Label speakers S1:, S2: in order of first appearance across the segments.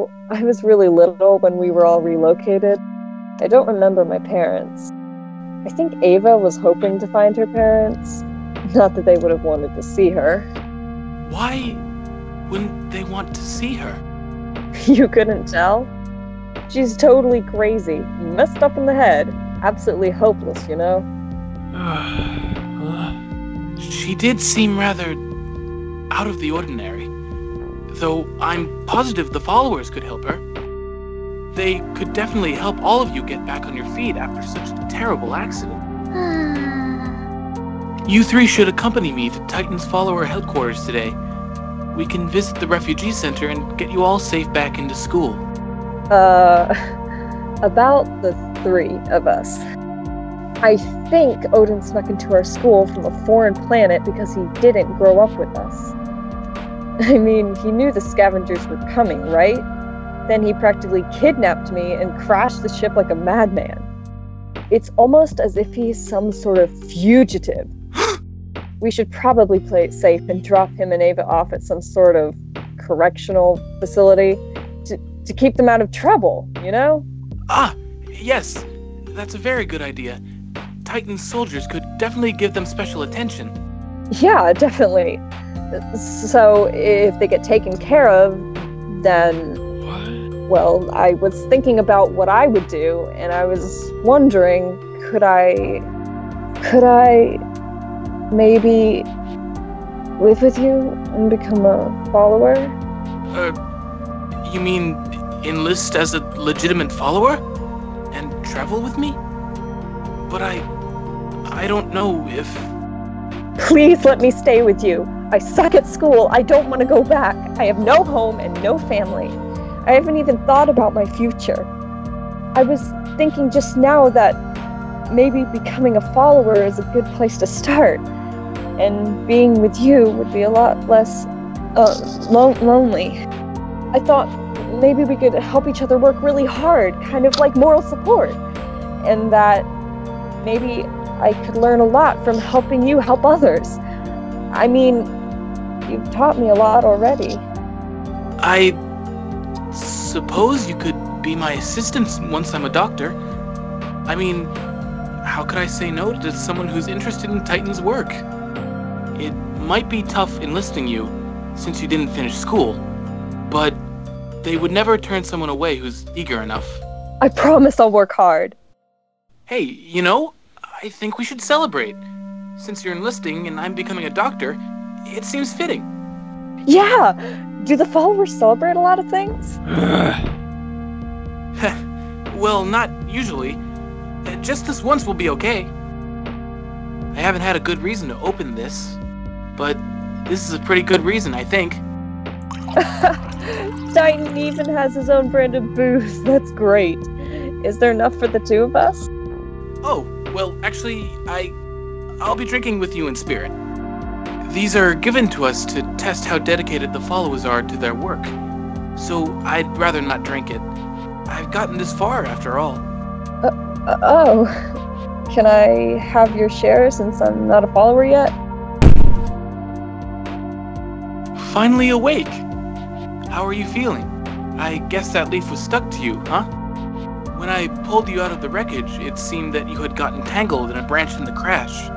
S1: So, I was really little when we were all relocated. I don't remember my parents. I think Ava was hoping to find her parents. Not that they would have wanted to see her.
S2: Why wouldn't they want to see her?
S1: You couldn't tell? She's totally crazy, messed up in the head, absolutely hopeless, you know?
S2: She did seem rather out of the ordinary, though I'm positive the followers could help her. They could definitely help all of you get back on your feet after such a terrible accident. You three should accompany me to Titan's follower headquarters today. We can visit the refugee center and get you all safe back into school.
S1: About the three of us. I think Odin snuck into our school from a foreign planet because he didn't grow up with us. I mean, he knew the scavengers were coming, right? Then he practically kidnapped me and crashed the ship like a madman. It's almost as if he's some sort of fugitive. We should probably play it safe and drop him and Ava off at some sort of correctional facility to keep them out of trouble, you know?
S2: Ah, yes, that's a very good idea. Titan's soldiers could definitely give them special attention.
S1: Yeah, definitely. So, if they get taken care of, then...
S2: What?
S1: Well, I was thinking about what I would do, and I was wondering, could I maybe live with you and become a follower?
S2: You mean enlist as a legitimate follower? And travel with me? But I don't know if...
S1: Please let me stay with you. I suck at school. I don't want to go back. I have no home and no family. I haven't even thought about my future. I was thinking just now that maybe becoming a follower is a good place to start. And being with you would be a lot less lonely. I thought maybe we could help each other work really hard, kind of like moral support. And that maybe I could learn a lot from helping you help others. I mean, you've taught me a lot already.
S2: I suppose you could be my assistant once I'm a doctor. I mean, how could I say no to someone who's interested in Titan's work? It might be tough enlisting you, since you didn't finish school, but they would never turn someone away who's eager enough.
S1: I promise I'll work hard.
S2: Hey, you know, I think we should celebrate. Since you're enlisting and I'm becoming a doctor, it seems fitting.
S1: Yeah! Do the followers celebrate a lot of things?
S2: Well, not usually. Just this once will be okay. I haven't had a good reason to open this, but this is a pretty good reason, I think.
S1: Titan even has his own brand of booze. That's great. Is there enough for the two of us?
S2: Oh, well, actually, I'll be drinking with you in spirit. These are given to us to test how dedicated the followers are to their work. So I'd rather not drink it. I've gotten this far, after all.
S1: Oh. Can I have your share since I'm not a follower yet?
S2: Finally awake! How are you feeling? I guess that leaf was stuck to you, huh? When I pulled you out of the wreckage, it seemed that you had gotten tangled in a branch in the crash.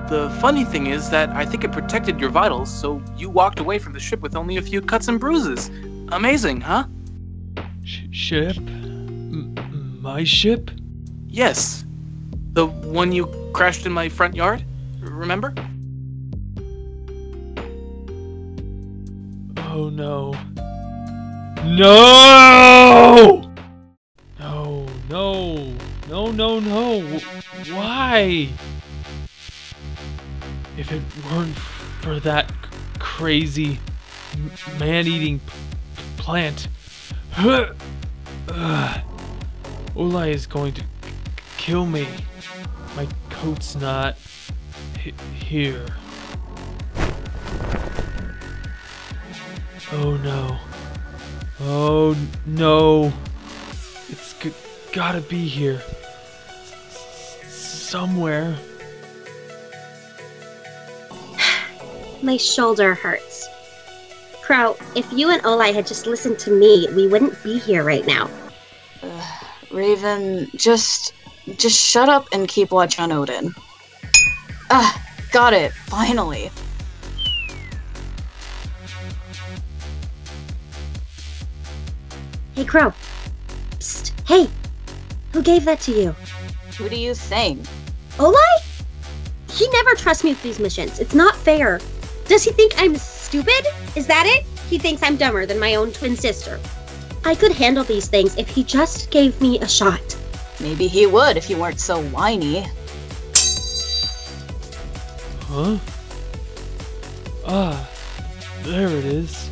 S2: The funny thing is that I think it protected your vitals, so you walked away from the ship with only a few cuts and bruises. Amazing, huh?
S3: Ship? My ship?
S2: Yes. The one you crashed in my front yard? Remember?
S3: Oh no. No! No, no. No, no, no. Why? If it weren't for that crazy man-eating plant, Ulai is going to kill me. My coat's not here. Oh no. Oh no. It's gotta be here. Somewhere.
S4: My shoulder hurts. Crow, if you and Olai had just listened to me, we wouldn't be here right now.
S5: Raven, just shut up and keep watch on Odin. Got it, finally.
S4: Hey, Crow. Psst. Hey, who gave that to you?
S5: Who do you think?
S4: Olai? He never trusts me with these missions. It's not fair. Does he think I'm stupid? Is that it? He thinks I'm dumber than my own twin sister. I could handle these things if he just gave me a shot.
S5: Maybe he would if you weren't so whiny.
S3: Huh? Ah, there it is.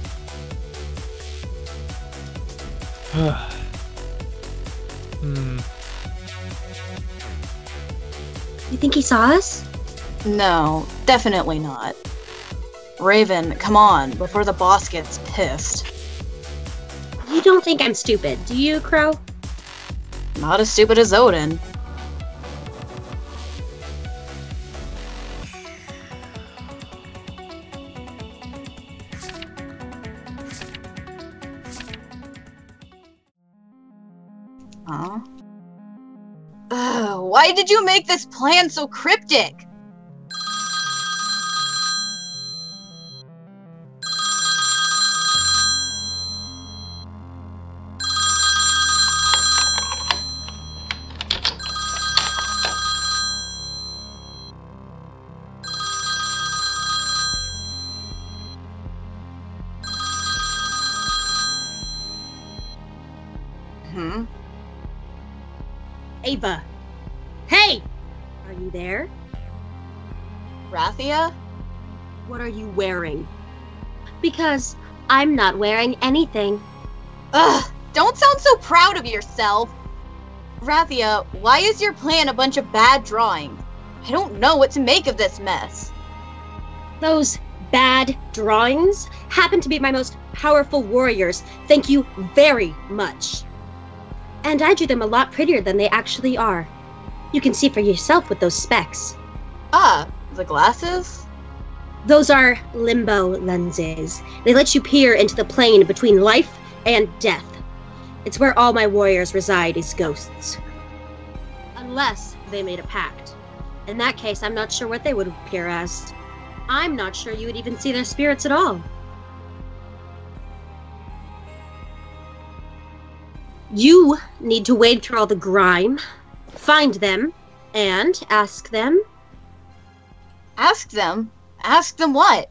S4: You think he saw us?
S5: No, definitely not. Raven, come on, before the boss gets pissed.
S4: You don't think I'm stupid, do you, Crow?
S5: Not as stupid as Odin. Huh? Why did you make this plan so cryptic?
S4: Ava. Hey! Are you there?
S5: Rathia?
S4: What are you wearing? Because I'm not wearing anything.
S5: Ugh! Don't sound so proud of yourself! Rathia, why is your plan a bunch of bad drawings? I don't know what to make of this mess.
S4: Those bad drawings happen to be my most powerful warriors. Thank you very much. And I drew them a lot prettier than they actually are. You can see for yourself with those specs.
S5: Ah, the glasses?
S4: Those are limbo lenses. They let you peer into the plane between life and death. It's where all my warriors reside as ghosts. Unless they made a pact. In that case, I'm not sure what they would appear as. I'm not sure you would even see their spirits at all. You need to wade through all the grime, find them, and ask them.
S5: Ask them? Ask them what?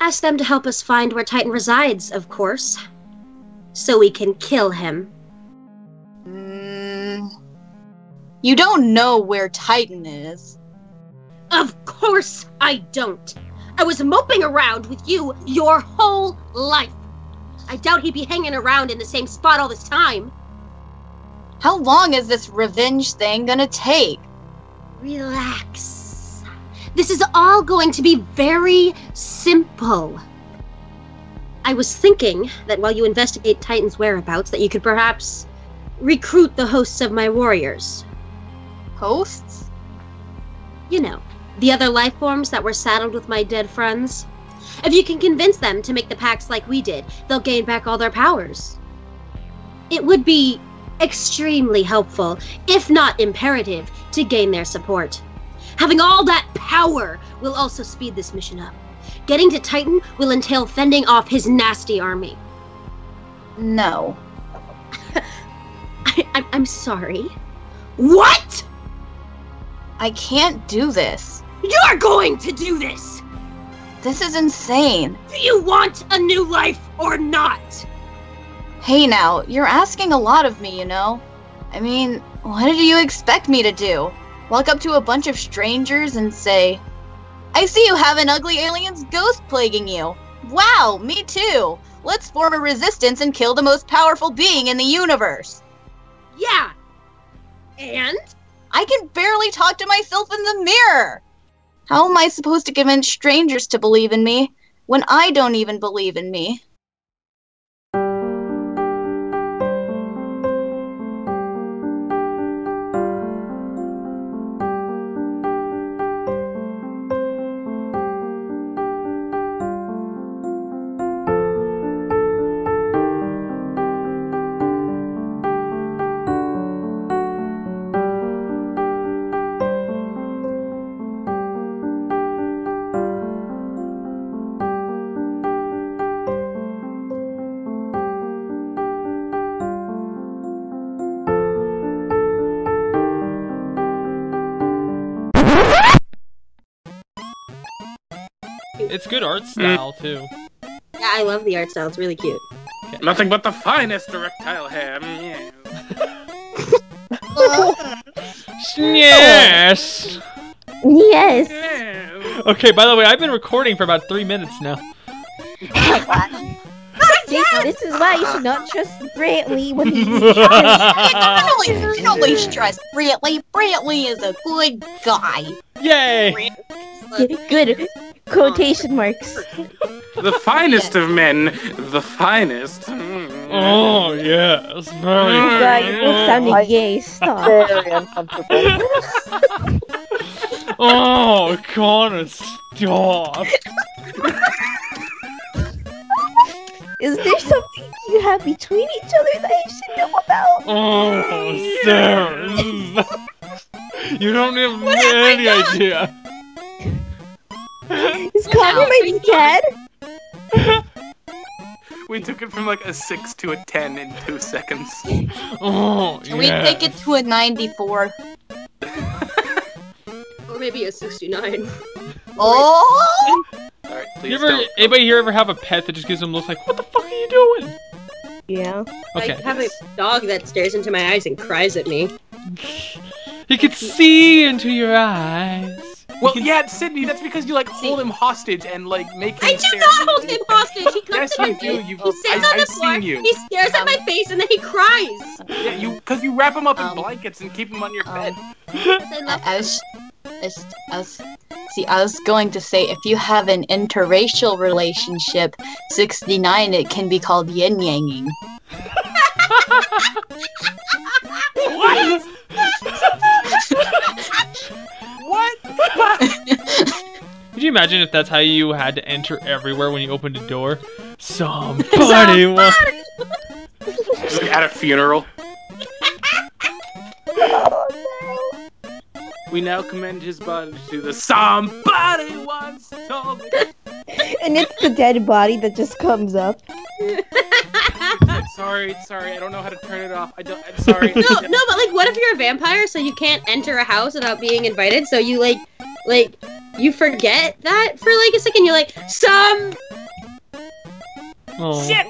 S4: Ask them to help us find where Titan resides, of course. So we can kill him.
S5: You don't know where Titan is.
S4: Of course I don't. I was moping around with you your whole life. I doubt he'd be hanging around in the same spot all this time.
S5: How long is this revenge thing gonna take?
S4: Relax. This is all going to be very simple. I was thinking that while you investigate Titan's whereabouts, that you could perhaps recruit the hosts of my warriors.
S5: Hosts?
S4: You know, the other life forms that were saddled with my dead friends. If you can convince them to make the pacts like we did, they'll gain back all their powers. It would be extremely helpful, if not imperative, to gain their support. Having all that power will also speed this mission up. Getting to Titan will entail fending off his nasty army.
S5: No.
S4: I'm sorry. What?
S5: I can't do this.
S4: You're going to do this!
S5: This is insane.
S4: Do you want a new life or not?
S5: Hey now, you're asking a lot of me, you know? I mean, what did you expect me to do? Walk up to a bunch of strangers and say, I see you have an ugly alien's ghost plaguing you. Wow, me too. Let's form a resistance and kill the most powerful being in the universe.
S4: Yeah. And?
S5: I can barely talk to myself in the mirror. How am I supposed to convince strangers to believe in me when I don't even believe in me?
S3: It's good art style too.
S4: Yeah, I love the art style. It's really cute.
S2: Nothing but the finest erectile hair.
S3: Yes.
S1: Yes.
S3: Okay. By the way, I've been recording for about 3 minutes now.
S1: This is why you should not trust Brantley when he
S5: Don't always trust Brantley. Brantley is a good guy.
S3: Yay!
S1: Good quotation marks.
S2: The finest of men. The finest.
S3: Oh yes, very.
S1: Oh god, you're both sounding gay. Stop.
S6: Very uncomfortable.
S3: Oh, Connor, stop.
S1: Is there something you have between each other that I should know about?
S3: Oh, Sarah. You don't have any idea.
S1: Is Connor my dad?
S2: We took it from like a 6 to a 10 in 2 seconds.
S3: Oh,
S5: Can we take it to a 94?
S4: Or maybe a 69.
S5: Oh!
S2: Alright, please don't.
S3: Anybody here ever have a pet that just gives them looks like, what the fuck are you doing?
S1: Yeah.
S3: Okay.
S4: I have a dog that stares into my eyes and cries at me.
S3: He could see into your eyes.
S2: Well, yeah, Sydney, that's because you like hold him hostage and like make him
S4: I do
S2: stare
S4: not
S2: at
S4: hold
S2: you.
S4: him hostage. He comes
S2: Yes,
S4: to my
S2: you do.
S4: face.
S2: You've,
S4: He sits on
S2: I've
S4: the floor.
S2: seen you.
S4: He stares at my face and then he cries.
S2: Yeah, because you wrap him up in blankets and keep him on your bed.
S5: I was going to say, if you have an interracial relationship, 69, it can be called yin-yanging.
S2: What? What?
S3: Could you imagine if that's how you had to enter everywhere when you opened a door? Somebody was.
S2: Just like at a funeral. We now commend his body to the somebody once told me.
S1: And it's the dead body that just comes up.
S2: Sorry, I don't know how to turn it off. I'm sorry.
S4: No, but like, what if you're a vampire, so you can't enter a house without being invited? So you like, you forget that for like a second. You're like,
S3: Oh.
S2: Shit,